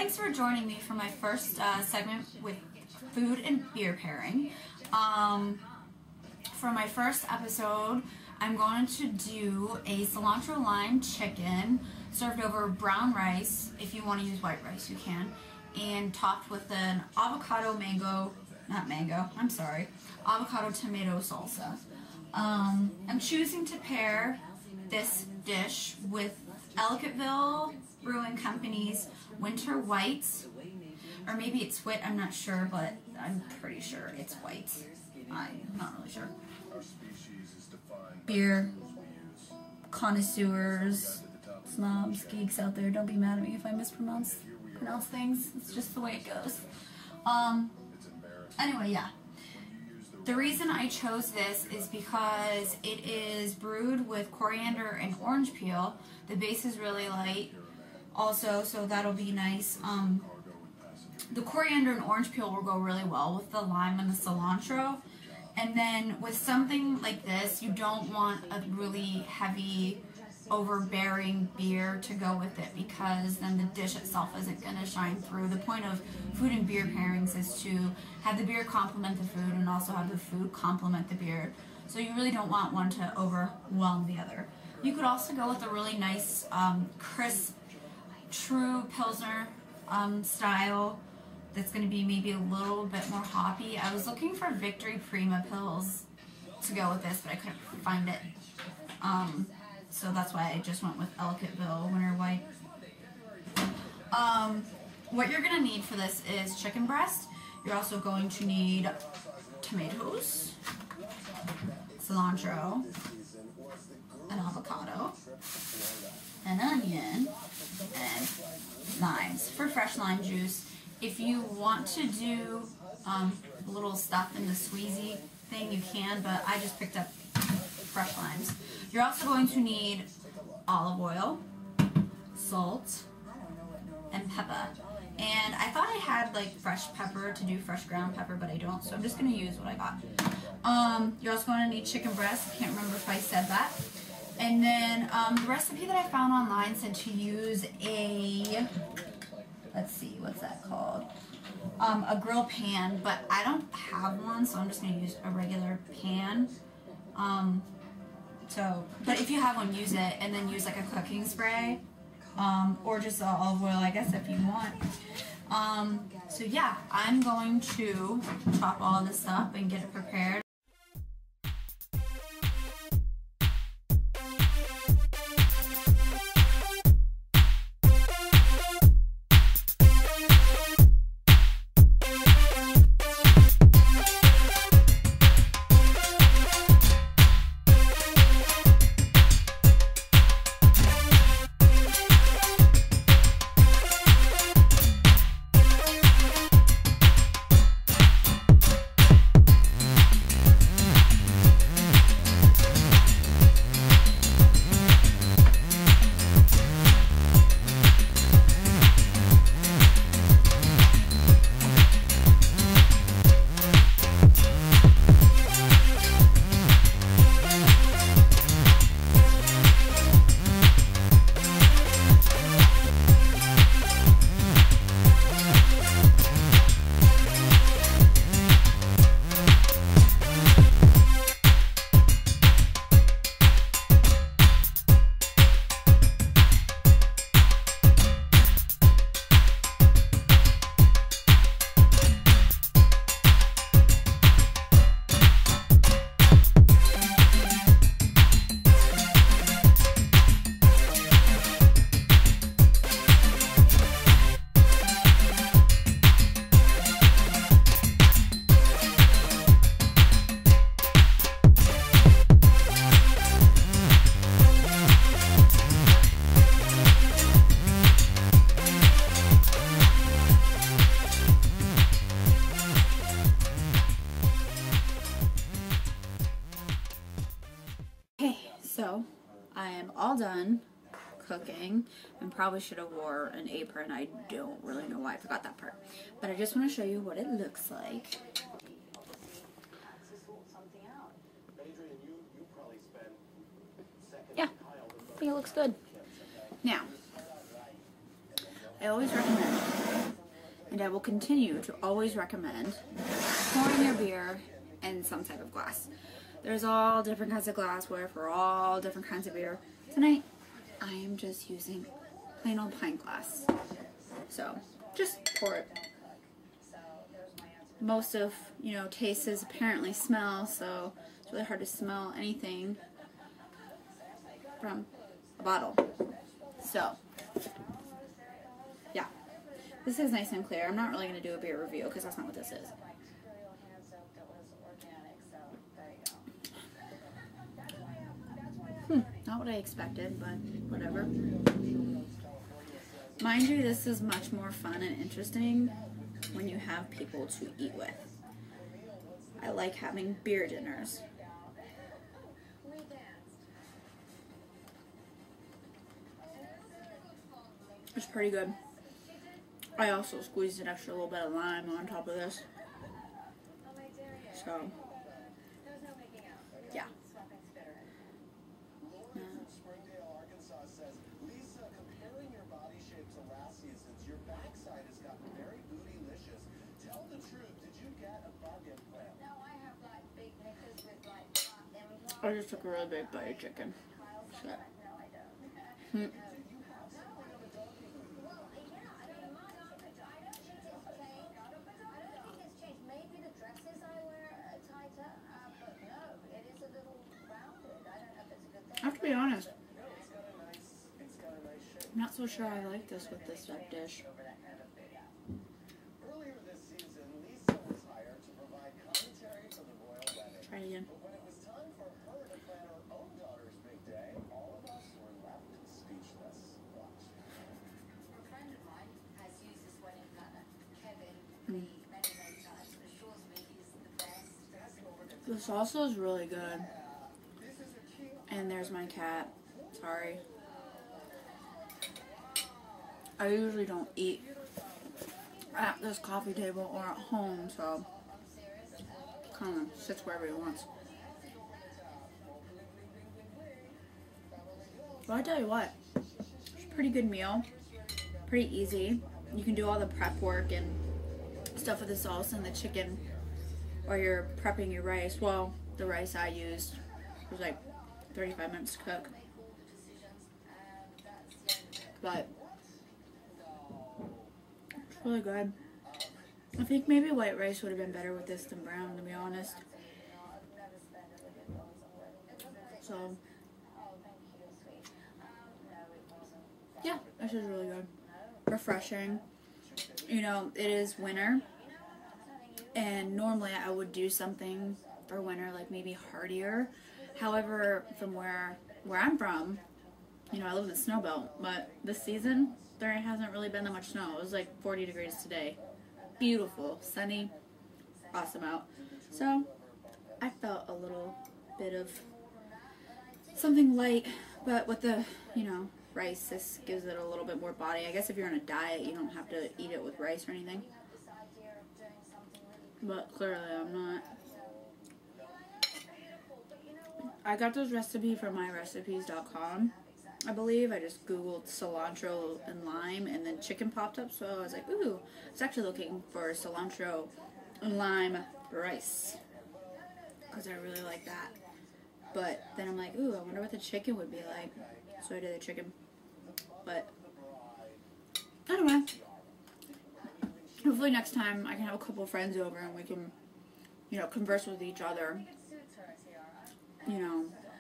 Thanks for joining me for my first segment with food and beer pairing. For my first episode, I'm going to do a cilantro lime chicken served over brown rice. If you want to use white rice, you can. And topped with an avocado tomato salsa. I'm choosing to pair this dish with Ellicottville Brewing Company's Winter Whites, or maybe it's wit, I'm not sure, but I'm pretty sure it's white. I'm not really sure. Beer connoisseurs, snobs, geeks out there, don't be mad at me if I mispronounce things. It's just the way it goes. Anyway, yeah. The reason I chose this is because it is brewed with coriander and orange peel. The base is really light also, so that'll be nice. The coriander and orange peel will go really well with the lime and the cilantro. And then with something like this, you don't want a really heavy, overbearing beer to go with it, because then the dish itself isn't going to shine through. The point of food and beer pairings is to have the beer complement the food and also have the food complement the beer. So you really don't want one to overwhelm the other. You could also go with a really nice, crisp, true Pilsner style that's going to be maybe a little bit more hoppy. I was looking for Victory Prima Pils to go with this, but I couldn't find it. So that's why I just went with Ellicottville Winter White. What you're going to need for this is chicken breast. You're also going to need tomatoes, cilantro, an avocado, an onion, and limes for fresh lime juice. If you want to do a little stuff in the squeezy thing, you can, but I just picked up fresh limes. You're also going to need olive oil, salt, and pepper. And I thought I had like fresh pepper to do fresh ground pepper, but I don't, so I'm just going to use what I got. You're also going to need chicken breast. I can't remember if I said that. And then the recipe that I found online said to use a, let's see, what's that called? A grill pan, but I don't have one, so I'm just going to use a regular pan. But if you have one, use it, and then use like a cooking spray, or just olive oil, I guess, if you want. So yeah, I'm going to chop all this up and get it prepared. So I am all done cooking, and probably should have wore an apron. I don't really know why I forgot that part, but I just want to show you what it looks like. Yeah, I think it looks good. Now, I always recommend And I will continue to always recommend pouring your beer in some type of glass. There's all different kinds of glassware for all different kinds of beer. Tonight, I am just using plain old pint glass. So, just pour it. Most of, taste is apparently smell, so it's really hard to smell anything from a bottle. So, yeah. This is nice and clear. I'm not really going to do a beer review because that's not what this is. Not what I expected, but whatever. Mind you, this is much more fun and interesting when you have people to eat with. I like having beer dinners. It's pretty good. I also squeezed an extra little bit of lime on top of this. So, yeah. I just took a really big bite of chicken. So. I have to be honest, I'm not so sure I like this with this side dish. Try it again. The salsa is really good. And there's my cat. Sorry. I usually don't eat at this coffee table or at home, so kind of sits wherever he wants. But I tell you what, it's a pretty good meal. Pretty easy. You can do all the prep work and stuff with the salsa and the chicken while you're prepping your rice. Well, the rice I used was like 35 minutes to cook. But it's really good. I think maybe white rice would have been better with this than brown, to be honest. So, yeah, this is really good. Refreshing. It is winter. And normally I would do something for winter, like maybe heartier. However, from where I'm from, I live in the snow belt, but this season, there hasn't really been that much snow. It was like 40 degrees today. Beautiful, sunny, awesome out. So, I felt a little bit of something light, but with the, rice, this gives it a little bit more body. I guess if you're on a diet, you don't have to eat it with rice or anything. But clearly I'm not. I got this recipe from myrecipes.com, I believe. I just googled cilantro and lime and then chicken popped up, so I was like, ooh. I was actually looking for cilantro and lime rice because I really like that. But then I'm like, ooh, I wonder what the chicken would be like. So I did the chicken. But anyway, hopefully next time I can have a couple friends over and we can, converse with each other.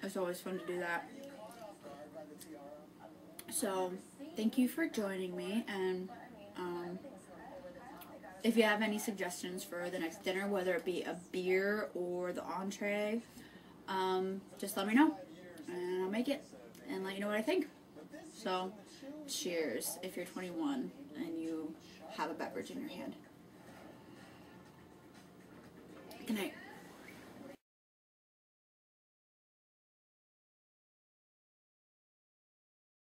It's always fun to do that. So, thank you for joining me, and if you have any suggestions for the next dinner, whether it be a beer or the entree, just let me know, and I'll make it, and let you know what I think. So, cheers if you're 21 and you have a beverage in your hand. Good night.